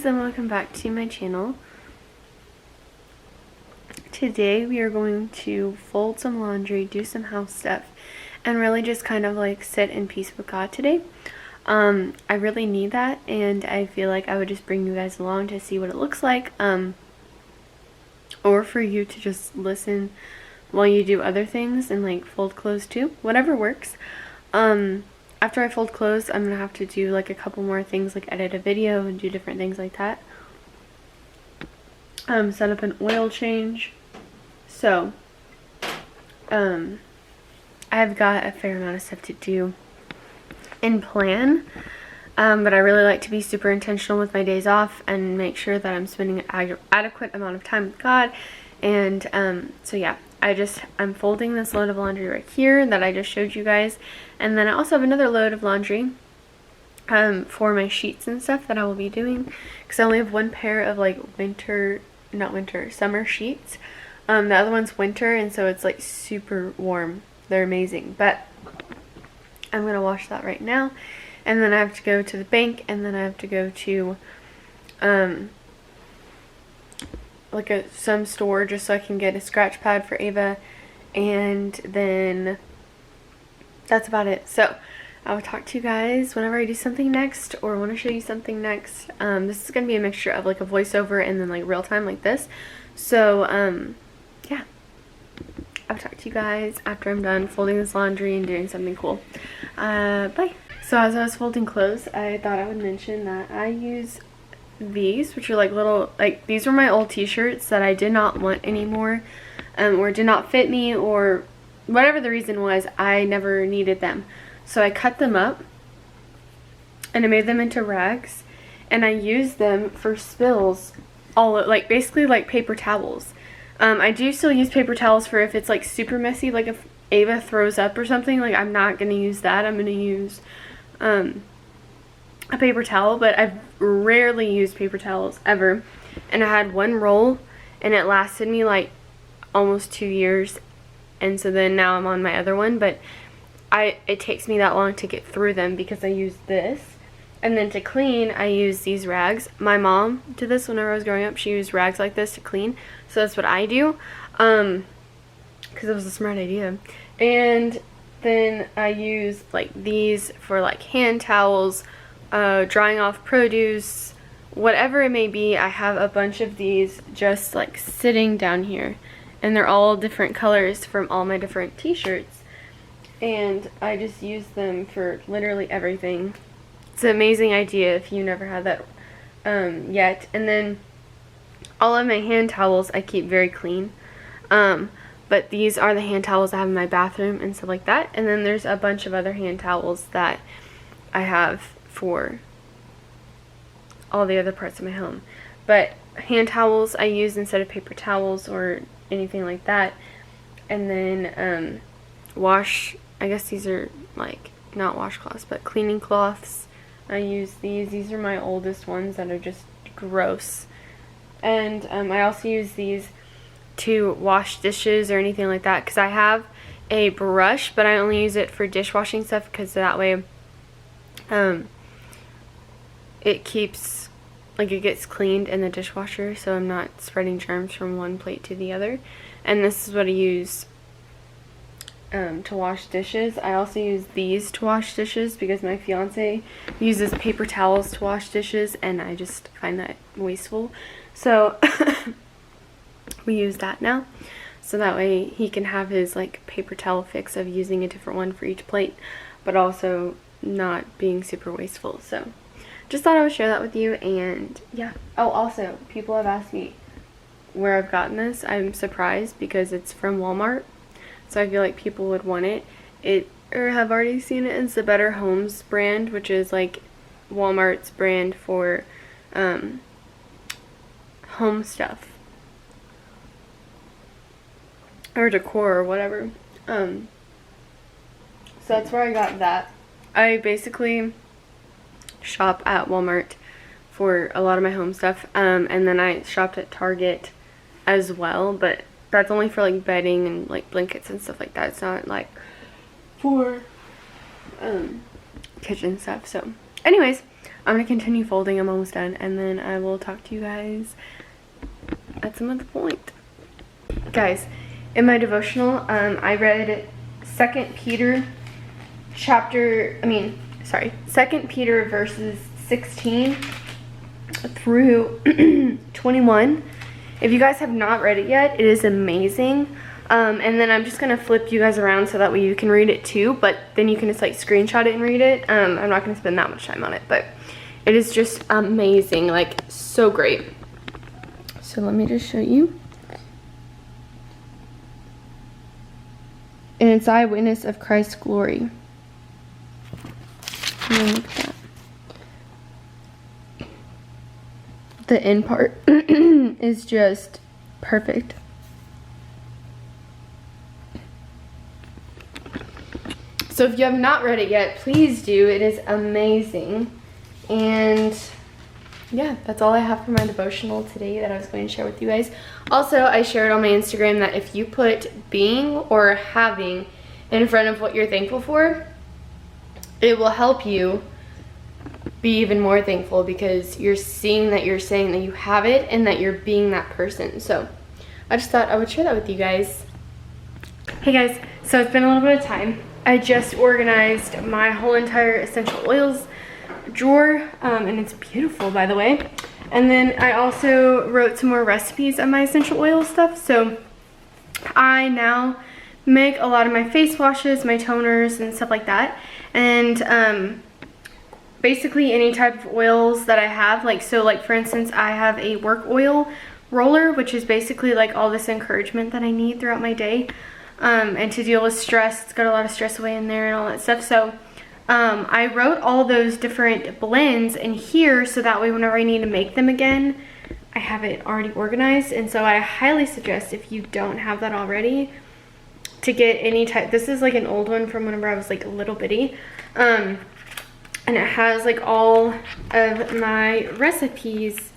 and welcome back to my channel. Today we are going to fold some laundry, do some house stuff, and really just kind of like sit in peace with God today. I really need that, and I feel like I would just bring you guys along to see what it looks like, or for you to just listen while you do other things and like fold clothes too, whatever works. After I fold clothes, I'm gonna have to do like a couple more things, like edit a video and do different things like that. Set up an oil change. So I've got a fair amount of stuff to do and plan, but I really like to be super intentional with my days off and make sure that I'm spending an adequate amount of time with God. And so yeah, I'm folding this load of laundry right here that I just showed you guys, and then I also have another load of laundry for my sheets and stuff that I will be doing, because I only have one pair of like summer sheets. The other one's winter, and so it's like super warm. They're amazing, but I'm gonna wash that right now, and then I have to go to the bank, and then I have to go to like some store just so I can get a scratch pad for Ava, and then that's about it. So I will talk to you guys whenever I do something next or want to show you something next. This is going to be a mixture of like a voiceover and then like real time like this. So yeah, I'll talk to you guys after I'm done folding this laundry and doing something cool. Bye. So as I was folding clothes, I thought I would mention that I use these, which are like little, like these were my old t-shirts that I did not want anymore, or did not fit me, or whatever the reason was. I never needed them, so I cut them up and I made them into rags, and I used them for spills, all like basically like paper towels. I do still use paper towels for if it's like super messy, like if Ava throws up or something. Like I'm not gonna use that. I'm gonna use a paper towel, but I've rarely used paper towels ever, and I had one roll and it lasted me like almost 2 years, and so then now I'm on my other one, but it takes me that long to get through them because I use this, and then to clean I use these rags. My mom did this whenever I was growing up. She used rags like this to clean, so that's what I do, because it was a smart idea. And then I use like these for like hand towels, drying off produce, whatever it may be. I have a bunch of these just like sitting down here, and they're all different colors from all my different t-shirts, and I just use them for literally everything. It's an amazing idea if you never had that yet. And then all of my hand towels I keep very clean, but these are the hand towels I have in my bathroom and stuff like that. And then there's a bunch of other hand towels that I have for all the other parts of my home, but hand towels I use instead of paper towels or anything like that. And then I guess these are like not washcloths but cleaning cloths. I use these are my oldest ones that are just gross, and I also use these to wash dishes or anything like that, because I have a brush, but I only use it for dishwashing stuff, because that way it keeps, like, it gets cleaned in the dishwasher, so I'm not spreading germs from one plate to the other. And this is what I use to wash dishes. I also use these to wash dishes because my fiance uses paper towels to wash dishes, and I just find that wasteful, so we use that now, so that way he can have his like paper towel fix of using a different one for each plate, but also not being super wasteful. So just thought I would share that with you. And yeah, oh, also people have asked me where I've gotten this. I'm surprised because it's from Walmart, so I feel like people would want it or have already seen it. It's the Better Homes brand, which is like Walmart's brand for home stuff or decor or whatever. So that's where I got that. I basically shop at Walmart for a lot of my home stuff, and then I shopped at Target as well, but that's only for like bedding and like blankets and stuff like that. It's not like for kitchen stuff. So anyways, I'm gonna continue folding. I'm almost done, and then I will talk to you guys at some other point. Guys, in my devotional, I read 2 Peter verses 16 through 21. If you guys have not read it yet, it is amazing. And then I'm just gonna flip you guys around so that way you can read it too, but then you can just like screenshot it and read it. I'm not gonna spend that much time on it, but it is just amazing, like so great. So let me just show you. And it's eyewitness of Christ's glory. And then look at that. The end part is just perfect. So if you have not read it yet, please do. It is amazing. And yeah, that's all I have for my devotional today that I was going to share with you guys. Also, I shared on my Instagram that if you put being or having in front of what you're thankful for, it will help you be even more thankful, because you're seeing that you're saying that you have it and that you're being that person. So I just thought I would share that with you guys. Hey guys, so it's been a little bit of time. I just organized my whole entire essential oils drawer, and it's beautiful, by the way. And then I also wrote some more recipes of my essential oil stuff. So I now make a lot of my face washes, my toners, and stuff like that. And basically any type of oils that I have, like, so like for instance, I have a work oil roller, which is basically like all this encouragement that I need throughout my day, and to deal with stress. It's got a lot of stress away in there and all that stuff. So I wrote all those different blends in here, so that way whenever I need to make them again, I have it already organized. And so I highly suggest, if you don't have that already, to get any type. This is like an old one from whenever I was like a little bitty, and it has like all of my recipes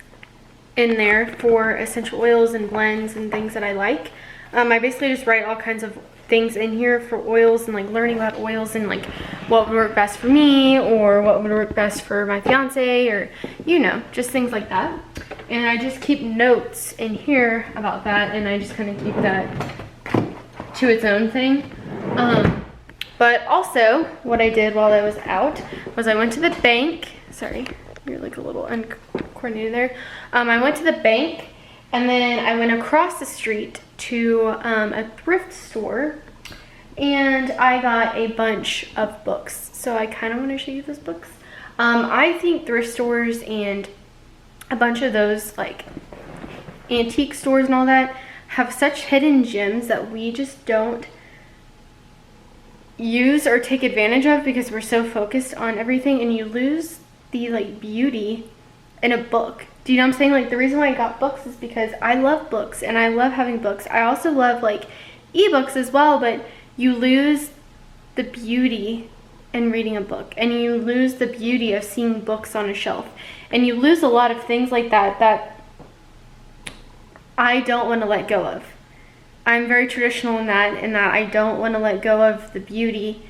in there for essential oils and blends and things that I like. I basically just write all kinds of things in here for oils, and like learning about oils and like what would work best for me, or what would work best for my fiance, or you know, just things like that. And I just keep notes in here about that, and I just kind of keep that to its own thing. But also what I did while I was out was I went to the bank. Sorry, you're like a little uncoordinated there. I went to the bank, and then I went across the street to a thrift store, and I got a bunch of books. So I kind of want to show you those books. I think thrift stores and a bunch of those like antique stores and all that have such hidden gems that we just don't use or take advantage of, because we're so focused on everything, and you lose the like beauty in a book. Do you know what I'm saying? Like, the reason why I got books is because I love books and I love having books. I also love like ebooks as well, but you lose the beauty in reading a book, and you lose the beauty of seeing books on a shelf, and you lose a lot of things like that that I don't want to let go of. I'm very traditional in that I don't want to let go of the beauty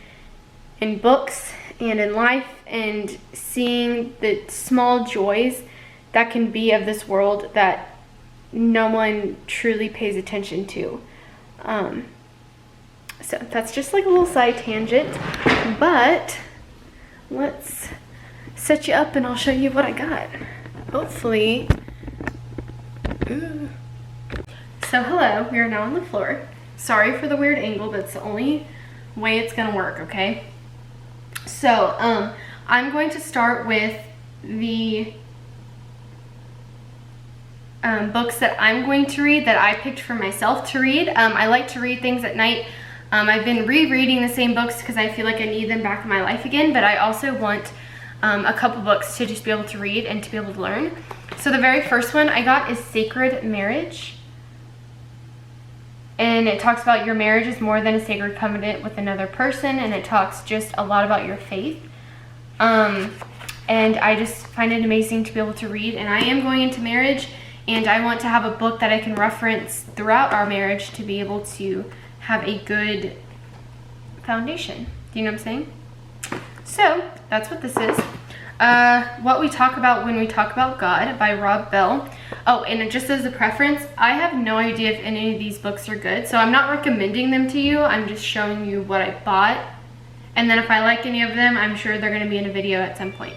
in books and in life, and seeing the small joys that can be of this world that no one truly pays attention to. So that's just like a little side tangent, but let's set you up and I'll show you what I got. Hopefully. Ooh. So hello, we are now on the floor. Sorry for the weird angle, but it's the only way it's gonna work, okay? So I'm going to start with the books that I'm going to read, that I picked for myself to read. I like to read things at night. I've been rereading the same books because I feel like I need them back in my life again, but I also want a couple books to just be able to read and to be able to learn. So the very first one I got is Sacred Marriage. And it talks about your marriage is more than a sacred covenant with another person, and it talks just a lot about your faith. And I just find it amazing to be able to read, and I am going into marriage, and I want to have a book that I can reference throughout our marriage to be able to have a good foundation. Do you know what I'm saying? So that's what this is. What We Talk About When We Talk About God by Rob Bell. Oh, and just as a preference, I have no idea if any of these books are good, so I'm not recommending them to you. I'm just showing you what I bought, and then if I like any of them, I'm sure they're going to be in a video at some point.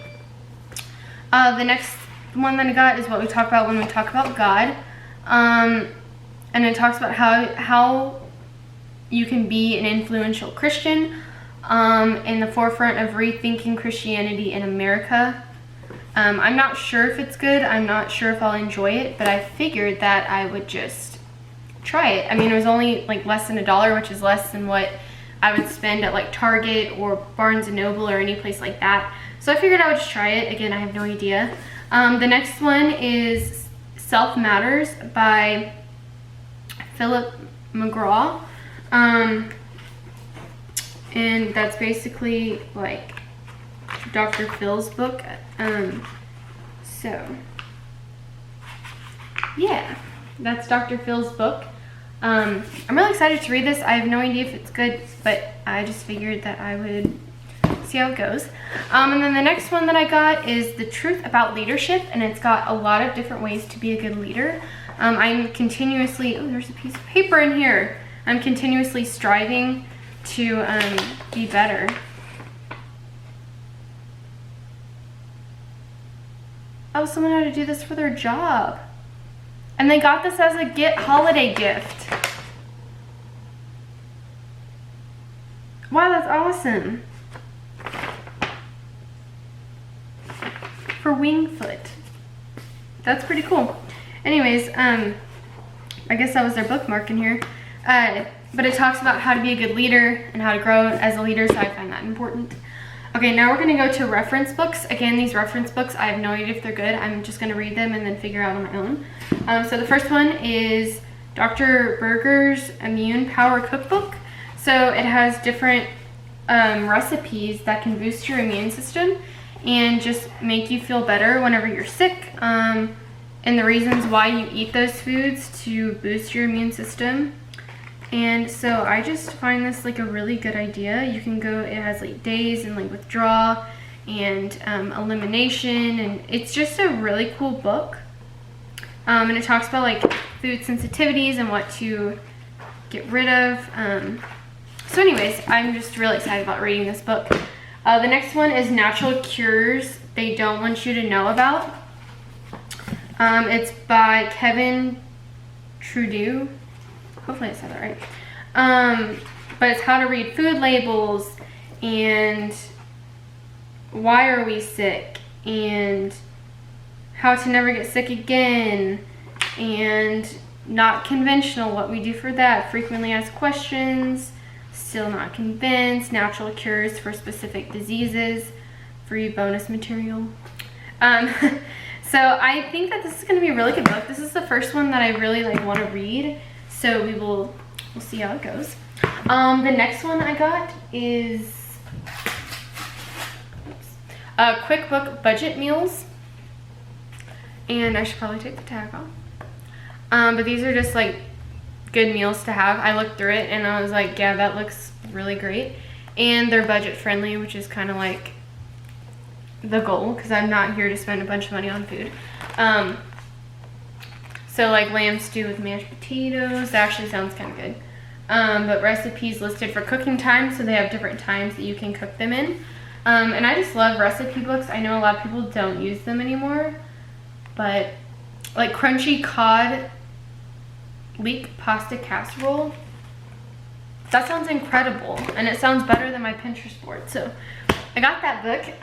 The next one that I got is What We Talk About When We Talk About God, and it talks about how you can be an influential Christian in the forefront of rethinking Christianity in America. I'm not sure if it's good. I'm not sure if I'll enjoy it, but I figured that I would just try it. I mean, it was only like less than $1, which is less than what I would spend at like Target or Barnes & Noble or any place like that. So I figured I would just try it. Again, I have no idea. The next one is Self Matters by Philip McGraw. And that's basically like Dr. Phil's book. So yeah, that's Dr. Phil's book. I'm really excited to read this. I have no idea if it's good, but I just figured that I would see how it goes. And then the next one that I got is The Truth About Leadership, and it's got a lot of different ways to be a good leader. I'm continuously, oh, there's a piece of paper in here. I'm continuously striving to be better. Oh, someone had to do this for their job. And they got this as a holiday gift. Wow, that's awesome. For Wingfoot. That's pretty cool. Anyways, I guess that was their bookmark in here. But it talks about how to be a good leader and how to grow as a leader, so I find that important. Okay, now we're gonna go to reference books. Again, these reference books, I have no idea if they're good. I'm just gonna read them and then figure out on my own. So the first one is Dr. Berger's Immune Power Cookbook. So it has different recipes that can boost your immune system and just make you feel better whenever you're sick. And the reasons why you eat those foods to boost your immune system. And so I just find this like a really good idea. You can go, it has like days and like withdrawal and elimination, and it's just a really cool book. And it talks about like food sensitivities and what to get rid of. So anyways, I'm just really excited about reading this book. The next one is Natural Cures They Don't Want You to Know About. It's by Kevin Trudeau. Hopefully I said that right. But it's how to read food labels and why are we sick and how to never get sick again and not conventional, what we do for that, frequently asked questions, still not convinced, natural cures for specific diseases, free bonus material. So I think that this is going to be a really good book. This is the first one that I really want to read. So we'll see how it goes. The next one I got is QuickBook Budget Meals. And I should probably take the tag off. But these are just like good meals to have. I looked through it and I was like, yeah, that looks really great. And they're budget friendly, which is kind of like the goal, because I'm not here to spend a bunch of money on food. So like lamb stew with mashed potatoes, that actually sounds kind of good. But recipes listed for cooking time, so they have different times that you can cook them in. And I just love recipe books. I know a lot of people don't use them anymore, but like crunchy cod leek pasta casserole, that sounds incredible, and it sounds better than my Pinterest board. So I got that book.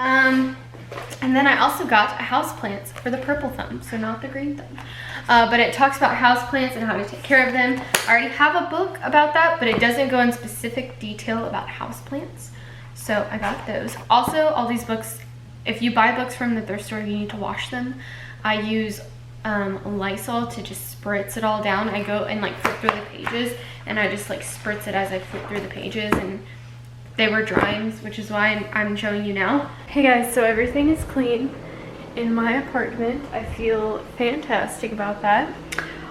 And then I also got houseplants for the purple thumb, so not the green thumb. But it talks about houseplants and how to take care of them. I already have a book about that, but it doesn't go in specific detail about houseplants. So I got those. Also, all these books, if you buy books from the thrift store, you need to wash them. I use Lysol to just spritz it all down. I go and like flip through the pages, and I just like spritz it as I flip through the pages, and they were drying, which is why I'm showing you now. Hey guys, so everything is clean in my apartment. I feel fantastic about that.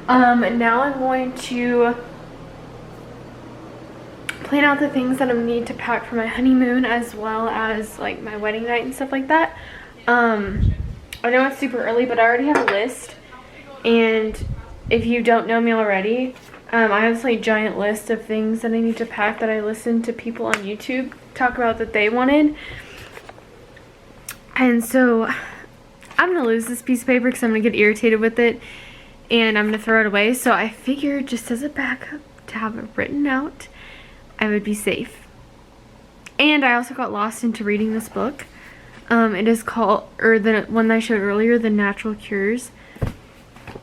Now I'm going to plan out the things that I need to pack for my honeymoon, as well as like my wedding night and stuff like that. I know it's super early, but I already have a list. And if you don't know me already, I have this like giant list of things that I need to pack that I listened to people on YouTube talk about that they wanted. And so I'm gonna lose this piece of paper because I'm gonna get irritated with it and I'm gonna throw it away. So I figured just as a backup to have it written out, I would be safe. And I also got lost into reading this book. It is called, or the one that I showed earlier, The Natural Cures.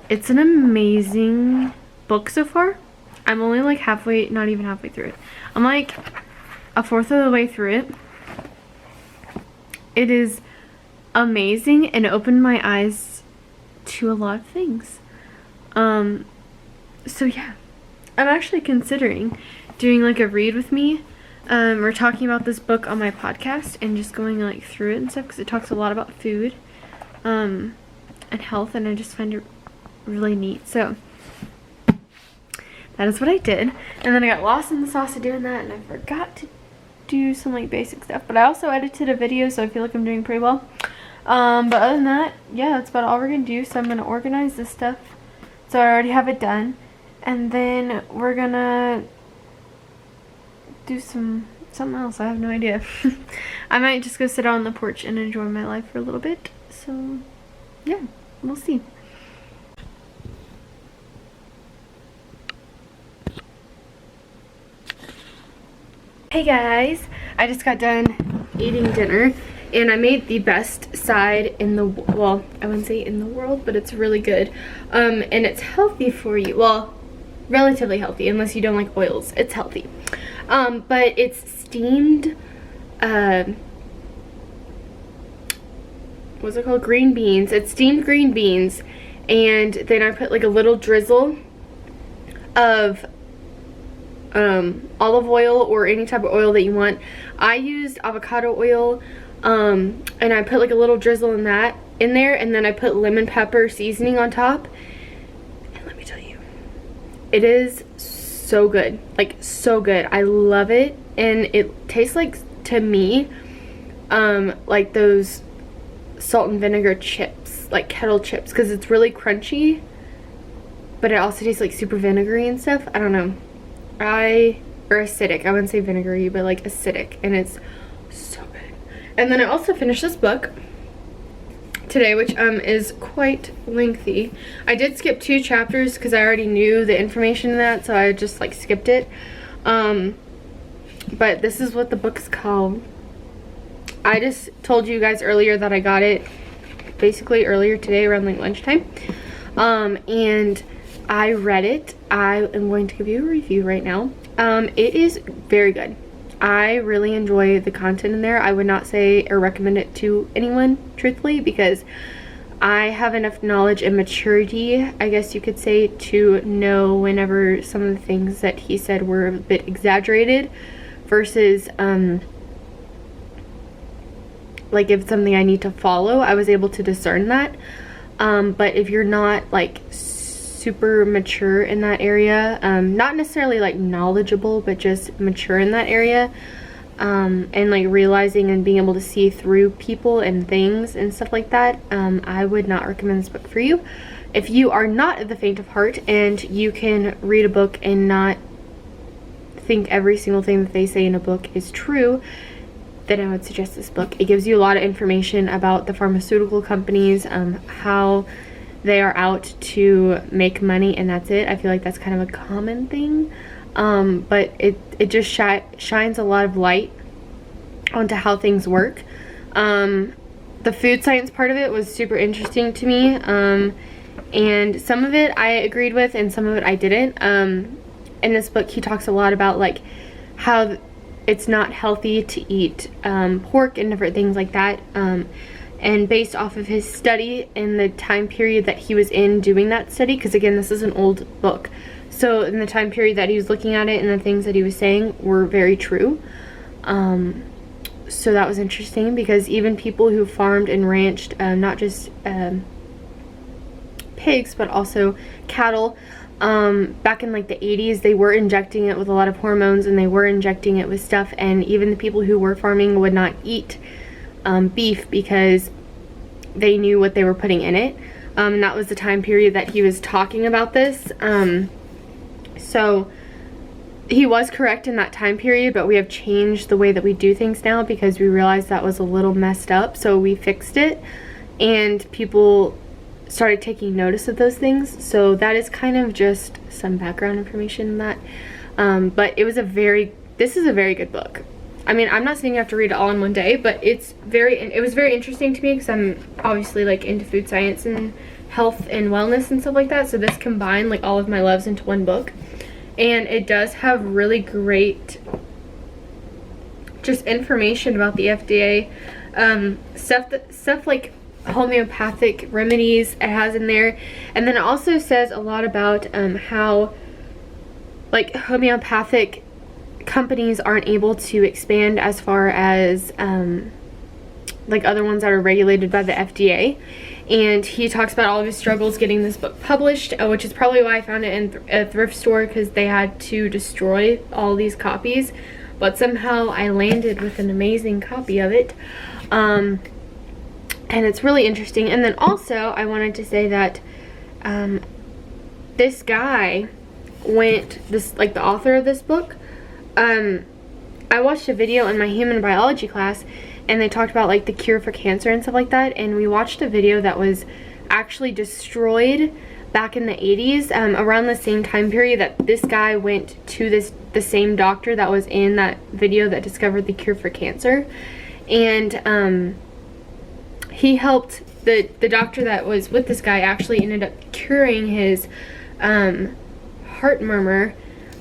It's an amazing book so far. I'm only like halfway, not even halfway through it. I'm like a fourth of the way through it. It is amazing and opened my eyes to a lot of things. So yeah, I'm actually considering doing like a read with me. We're talking about this book on my podcast and just going like through it and stuff because it talks a lot about food and health, and I just find it really neat. So that is what I did, and then I got lost in the sauce of doing that and I forgot to do some like basic stuff, but I also edited a video, so I feel like I'm doing pretty well. But other than that, yeah, that's about all we're gonna do. So I'm gonna organize this stuff so I already have it done, and then we're gonna do something else. I have no idea. I might just go sit out on the porch and enjoy my life for a little bit. So yeah, we'll see. Hey guys, I just got done eating dinner and I made the best side in the, well, I wouldn't say in the world, but it's really good. And it's healthy for you. Well, relatively healthy unless you don't like oils. It's healthy. But it's steamed, what's it called? Green beans. It's steamed green beans, and then I put like a little drizzle of olive oil or any type of oil that you want. I used avocado oil, and I put like a little drizzle in there, and then I put lemon pepper seasoning on top. And let me tell you, it is so good, like so good. I love it, and it tastes like, to me, like those salt and vinegar chips, like kettle chips, because it's really crunchy, but it also tastes like super vinegary and stuff. I don't know, or acidic. I wouldn't say vinegary, but like acidic, and it's so good. And then I also finished this book today, which is quite lengthy. I did skip 2 chapters because I already knew the information in that, so I just like skipped it. But this is what the book is called. I just told you guys earlier that I got it basically earlier today around like lunchtime, and I read it. I am going to give you a review right now. It is very good. I really enjoy the content in there. I would not say or recommend it to anyone, truthfully, because I have enough knowledge and maturity, I guess you could say, to know whenever some of the things that he said were a bit exaggerated versus like if it's something I need to follow. I was able to discern that. But if you're not like super mature in that area, not necessarily like knowledgeable, but just mature in that area, and like realizing and being able to see through people and things and stuff like that, I would not recommend this book for you. If you are not of the faint of heart and you can read a book and not think every single thing that they say in a book is true, then I would suggest this book. It gives you a lot of information about the pharmaceutical companies, how they are out to make money, and that's it. I feel like that's kind of a common thing, but it just shines a lot of light onto how things work. The food science part of it was super interesting to me, and some of it I agreed with and some of it I didn't. In this book he talks a lot about like how it's not healthy to eat pork and different things like that, and based off of his study and the time period that he was in doing that study, because again, this is an old book, so in the time period that he was looking at it and the things that he was saying were very true. So that was interesting, because even people who farmed and ranched, not just pigs but also cattle, back in like the 80s, they were injecting it with a lot of hormones and they were injecting it with stuff, and even the people who were farming would not eat beef because they knew what they were putting in it. And that was the time period that he was talking about this. So he was correct in that time period, but we have changed the way that we do things now because we realized that was a little messed up. So we fixed it, and people started taking notice of those things. So that is kind of just some background information in that. But it was this is a very good book. I mean, I'm not saying you have to read it all in one day, but it was very interesting to me because I'm obviously like into food science and health and wellness and stuff like that. So this combined like all of my loves into one book. And it does have really great just information about the FDA. Stuff like homeopathic remedies it has in there. And then it also says a lot about how like homeopathic companies aren't able to expand as far as like other ones that are regulated by the FDA. And he talks about all of his struggles getting this book published, which is probably why I found it in a thrift store, because they had to destroy all these copies. But somehow I landed with an amazing copy of it. And it's really interesting. And then also I wanted to say that this guy like the author of this book, I watched a video in my human biology class, and they talked about like the cure for cancer and stuff like that, and we watched a video that was actually destroyed back in the 80s, around the same time period that this guy went to the same doctor that was in that video that discovered the cure for cancer. And he helped the doctor that was with this guy actually ended up curing his heart murmur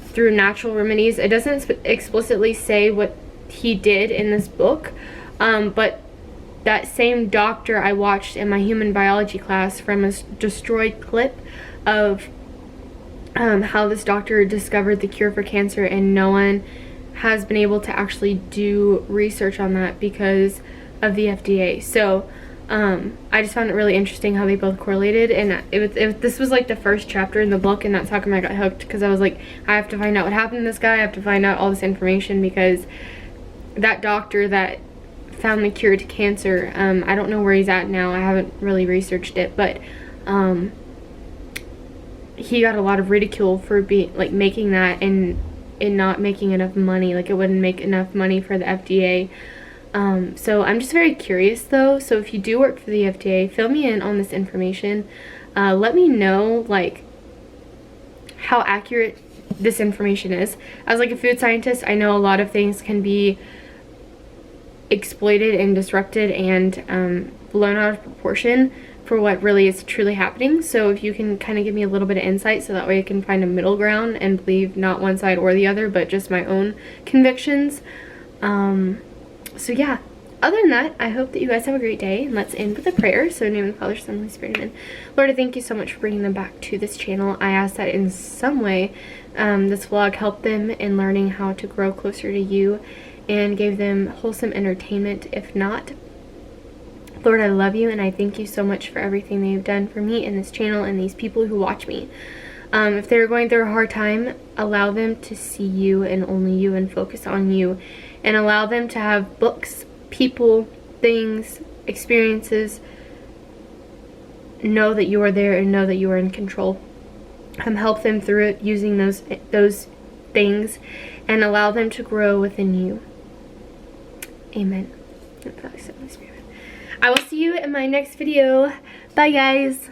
through natural remedies. It doesn't explicitly say what he did in this book, but that same doctor I watched in my human biology class from a destroyed clip of how this doctor discovered the cure for cancer, and no one has been able to actually do research on that because of the FDA. So I just found it really interesting how they both correlated, and this was like the first chapter in the book, and that's how come I got hooked, because I was like, I have to find out what happened to this guy, I have to find out all this information, because that doctor that found the cure to cancer, I don't know where he's at now, I haven't really researched it, but he got a lot of ridicule for making that and not making enough money. Like, it wouldn't make enough money for the FDA. So I'm just very curious though, so if you do work for the FDA, fill me in on this information. Let me know like how accurate this information is. As like a food scientist, I know a lot of things can be exploited and disrupted and blown out of proportion for what really is truly happening. So if you can kind of give me a little bit of insight, so that way I can find a middle ground and believe not one side or the other, but just my own convictions. So yeah, other than that, I hope that you guys have a great day, and let's end with a prayer. So in the name of the Father, Son, and Holy Spirit, amen. Lord, I thank you so much for bringing them back to this channel. I ask that in some way this vlog helped them in learning how to grow closer to you and gave them wholesome entertainment. If not, Lord, I love you, and I thank you so much for everything that you've done for me and this channel and these people who watch me. If they're going through a hard time, allow them to see you and only you and focus on you, and allow them to have books, people, things, experiences, know that you are there and know that you are in control. Help them through it using those things, and allow them to grow within you. Amen. I will see you in my next video. Bye guys.